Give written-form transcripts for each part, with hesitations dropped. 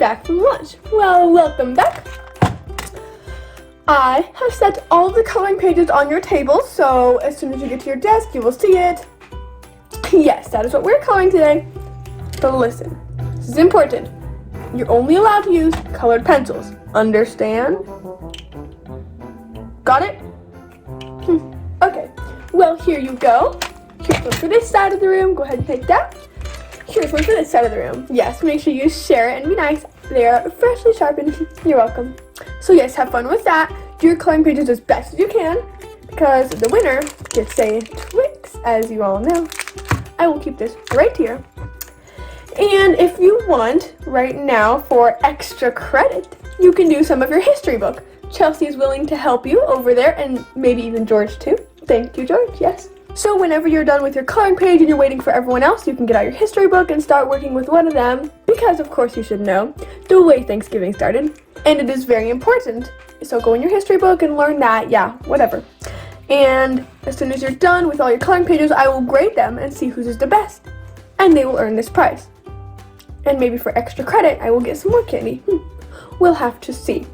back from lunch. Well, welcome back. I have set all of the coloring pages on your table, so as soon as you get to your desk, you will see it. Yes, that is what we're coloring today. But listen, this is important. You're only allowed to use colored pencils. Understand? Got it? Okay. Well, here you go. Here's one for this side of the room. Go ahead and take that. Here's one for this side of the room. Yes, make sure you share it and be nice. They are freshly sharpened. You're welcome. So yes, have fun with that. Do your coloring pages as best as you can, because the winner gets a Twix, as you all know. I will keep this right here. And if you want, right now, for extra credit, you can do some of your history book. Chelsea is willing to help you over there, and maybe even George too. Thank you, George, yes. So whenever you're done with your coloring page and you're waiting for everyone else, you can get out your history book and start working with one of them, because of course you should know the way Thanksgiving started, and it is very important. So go in your history book and learn that, yeah, whatever. And as soon as you're done with all your coloring pages, I will grade them and see whose is the best, and they will earn this prize. And maybe for extra credit, I will get some more candy. We'll have to see.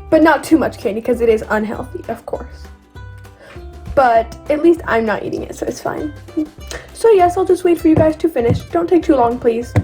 But not too much candy, because it is unhealthy, of course. But at least I'm not eating it, so it's fine. So yes, I'll just wait for you guys to finish. Don't take too long, please.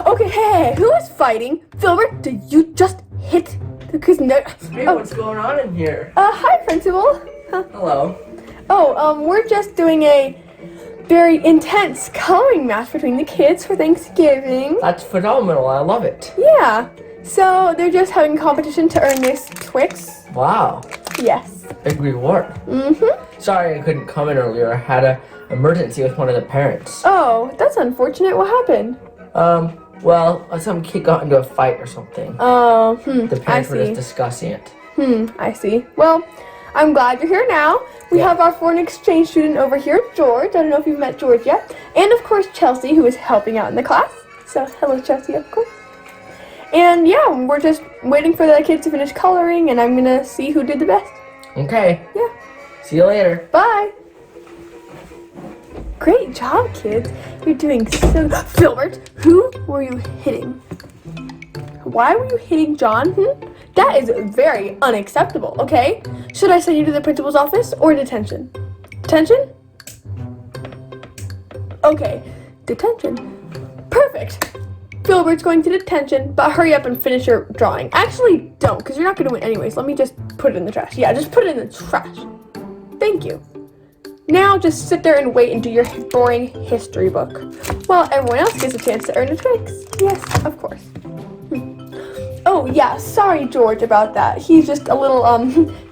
Okay, hey, who is fighting? Filbert, did you just hit the kid's nose? Hey, what's going on in here? Hi, Principal. Hello. Oh, we're just doing a very intense coloring match between the kids for Thanksgiving. That's phenomenal. I love it. Yeah. So they're just having a competition to earn this Twix. Wow. Yes. Big reward. Mm-hmm. Sorry I couldn't come in earlier. I had an emergency with one of the parents. Oh, that's unfortunate. What happened? Well, some kid got into a fight or something. Oh, The parents were just discussing it. I see. Well, I'm glad you're here now. We have our foreign exchange student over here, George. I don't know if you've met George yet. And of course, Chelsea, who is helping out in the class. So, hello, Chelsea, of course. And yeah, we're just waiting for the kids to finish coloring, and I'm gonna see who did the best. Okay. Yeah. See you later. Bye. Great job, kids. You're doing so good. Filbert, who were you hitting? Why were you hitting John? That is very unacceptable, okay? Should I send you to the principal's office or detention? Detention? Okay, detention. Perfect. Filbert's going to detention, but hurry up and finish your drawing. Actually, don't, because you're not going to win anyways. Let me just put it in the trash. Yeah, just put it in the trash. Thank you. Now just sit there and wait and do your boring history book, while everyone else gets a chance to earn a Twix. Yes, of course. Oh, yeah, sorry, George, about that. He's just a little,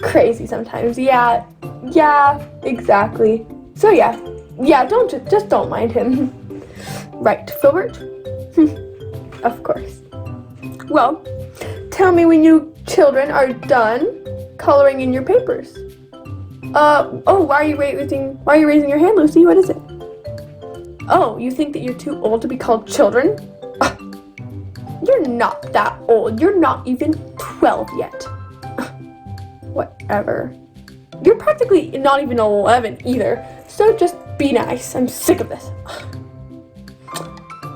crazy sometimes. Yeah, exactly. So, yeah, just don't mind him. Right, Filbert? Of course. Well, tell me when you children are done coloring in your papers. Why are you raising your hand, Lucy? What is it? Oh, you think that you're too old to be called children? You're not that old. You're not even 12 yet. Whatever. You're practically not even 11 either. So just be nice. I'm sick of this.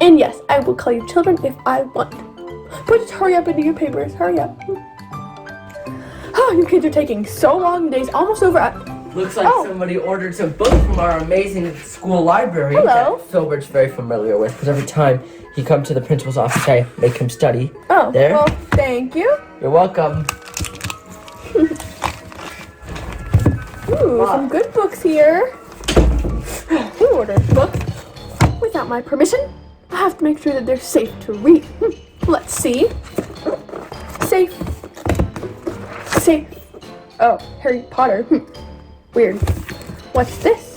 And yes, I will call you children if I want. But just hurry up and do your papers. Hurry up. Oh, you kids are taking so long. The day's almost over. Looks like somebody ordered some books from our amazing school library. Hello. That Filbert's very familiar with, because every time he comes to the principal's office, I make him study. Oh, there. Well, thank you. You're welcome. Ooh, some good books here. Who ordered books without my permission? I have to make sure that they're safe to read. Let's see. Safe. Oh, Harry Potter. Weird. What's this?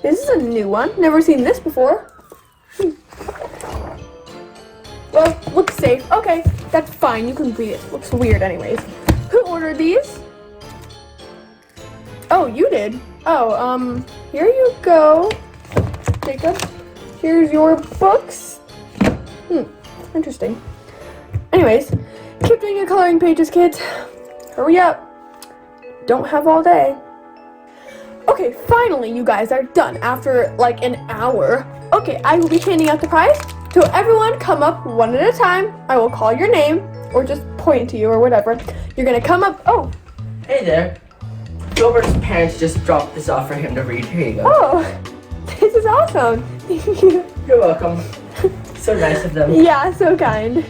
This is a new one. Never seen this before. Well, looks safe. Okay, that's fine. You can read it. Looks weird anyways. Who ordered these? Oh, you did. Oh, here you go, Jacob. Here's your books. Interesting. Anyways, keep doing your coloring pages, kids. Hurry up. Don't have all day. Okay, finally you guys are done after like an hour. Okay, I will be handing out the prize So everyone come up one at a time. I will call your name or just point to you or whatever. You're gonna come up. Oh, Hey there. Gilbert's parents just dropped this off for him to read. Here you go. oh, this is awesome. Thank you. You're welcome. So nice of them. Yeah, so kind.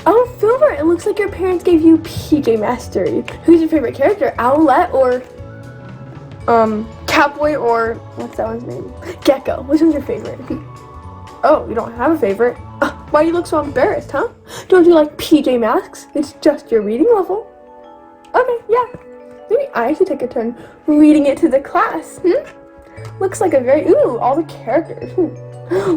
Oh, Filbert, it looks like your parents gave you PJ Mastery. Who's your favorite character? Owlette or Catboy or what's that one's name? Gecko. Which one's your favorite? Oh, you don't have a favorite. Why do you look so embarrassed, huh? Don't you like PJ Masks? It's just your reading level. Okay, yeah. Maybe I should take a turn reading it to the class. Looks like a very all the characters.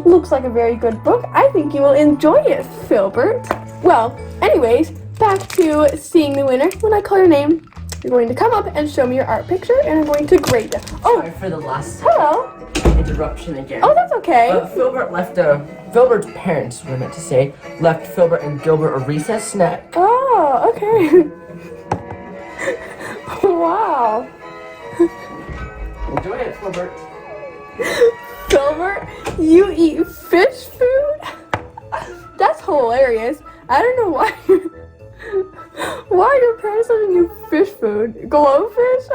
Looks like a very good book. I think you will enjoy it, Filbert. Well, anyways, back to seeing the winner. When I call your name, you're going to come up and show me your art picture, and I'm going to grade it. Oh, Sorry for the last hello. interruption again. Oh, that's okay. Filbert's parents, we meant to say, left Filbert and Gilbert a recess snack. Oh, okay. Wow. Enjoy it, Filbert. Filbert, you eat fish food? That's hilarious. I don't know why your parents letting you fish food. Glowfish?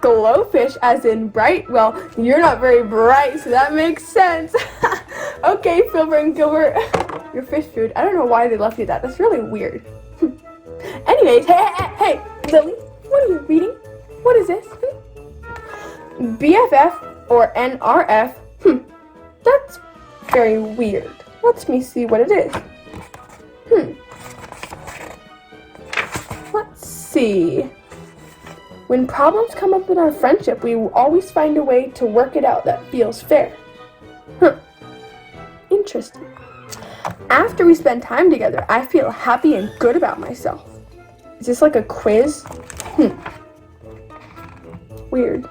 Glowfish as in bright? Well, you're not very bright, so that makes sense. Okay, Filbert and Gilbert, your fish food. I don't know why they left you that. That's really weird. Anyways, hey, Lily, what are you reading? What is this? BFF or NRF? That's very weird. Let me see what it is. Let's see. When problems come up in our friendship, we will always find a way to work it out that feels fair. Interesting. After we spend time together, I feel happy and good about myself. Is this like a quiz? Weird.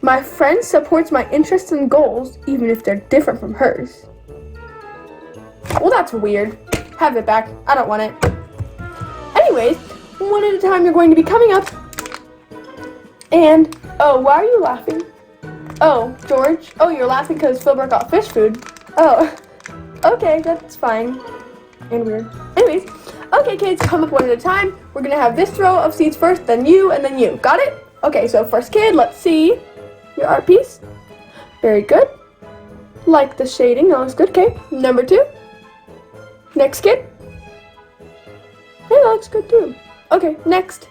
My friend supports my interests and goals, even if they're different from hers. Well, that's weird. Have it back. I don't want it. Anyways, one at a time you're going to be coming up. And, oh, why are you laughing? Oh, George. Oh, you're laughing because Filbert got fish food. Oh, okay, that's fine. And weird. Anyways, okay, kids, come up one at a time. We're going to have this row of seats first, then you, and then you. Got it? Okay, so first kid, let's see your art piece. Very good. Like the shading, that looks good. Okay, number 2. Next kid. Hey, that looks good too. Okay, next.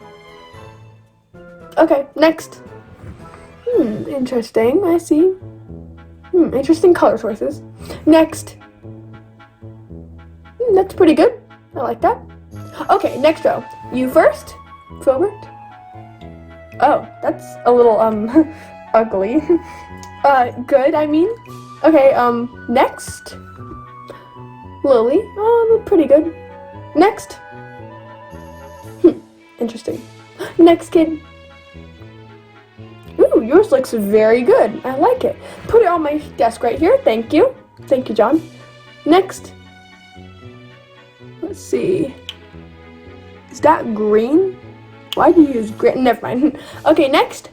Okay, next. Interesting, I see. Interesting color choices. Next. That's pretty good. I like that. Okay, next row. You first, Filbert. Oh, that's a little, ugly. Good, I mean. Okay, next. Lily. Oh, pretty good. Next. Interesting. Next kid. Ooh, yours looks very good. I like it. Put it on my desk right here. Thank you. Thank you, John. Next. Let's see. Is that green? Why do you use green? Never mind. Okay, next.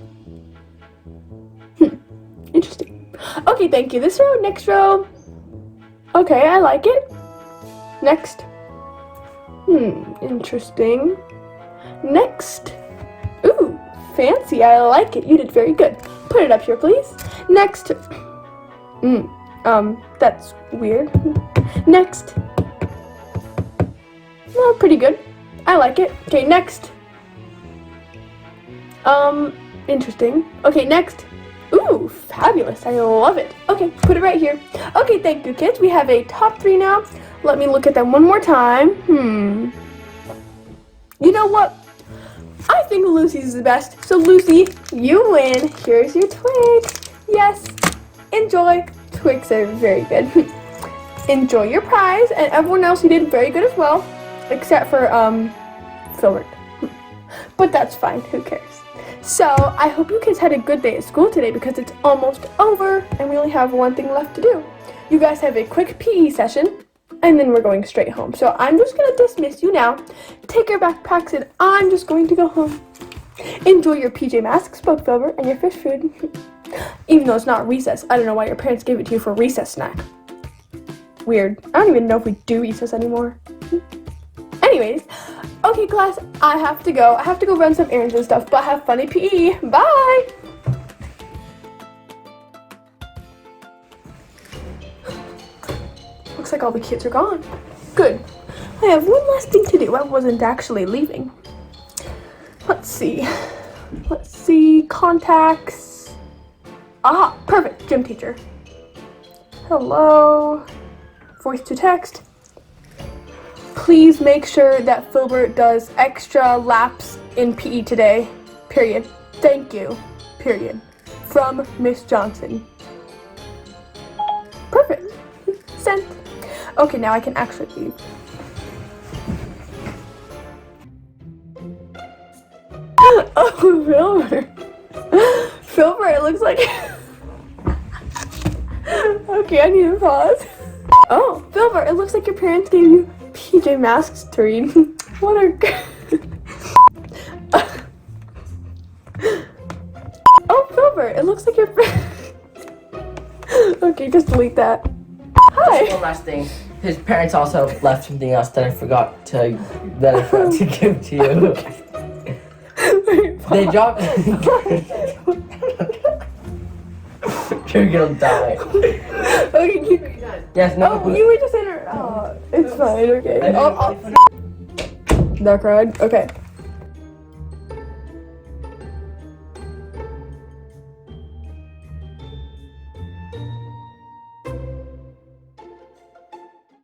Interesting. Okay, thank you. This row, next row. Okay, I like it. Next. Interesting. Next. Ooh, fancy. I like it. You did very good. Put it up here, please. Next. That's weird. Next. Well, pretty good. I like it. Okay, next. Interesting. Okay, next. Ooh, fabulous. I love it. Okay, put it right here. Okay, thank you, kids. We have a top 3 now. Let me look at them one more time. You know what? I think Lucy's is the best. So, Lucy, you win. Here's your Twix. Yes. Enjoy. Twix are very good. Enjoy your prize. And everyone else, you did very good as well. Except for, Filbert. But that's fine. Who cares? So, I hope you kids had a good day at school today because it's almost over and we only have one thing left to do. You guys have a quick PE session and then we're going straight home. So, I'm just going to dismiss you now. Take your backpacks and I'm just going to go home. Enjoy your PJ Masks, spoke Filbert, and your fish food. Even though it's not recess. I don't know why your parents gave it to you for a recess snack. Weird. I don't even know if we do recess anymore. Anyways, okay class, I have to go. I have to go run some errands and stuff, but have fun at PE. Bye! Looks like all the kids are gone. Good. I have one last thing to do. I wasn't actually leaving. Let's see. Contacts. Aha, perfect. Gym teacher. Hello. Voice to text. Please make sure that Filbert does extra laps in PE today. Period. Thank you. Period. From Miss Johnson. Perfect. Sent. Okay, now I can actually leave. Oh, Filbert. Filbert, it looks like... Okay, I need to pause. Oh, Filbert, it looks like your parents gave you PJ Masks to read. What a... Oh, Filbert, it looks like your... Okay, just delete that. Hi. One last thing. His parents also left something else that I forgot to give to you. They dropped. You're gonna die. Okay, keep. Yes, no. Oh, you were just in her. Oh, it's fine. Okay. That cried. Okay.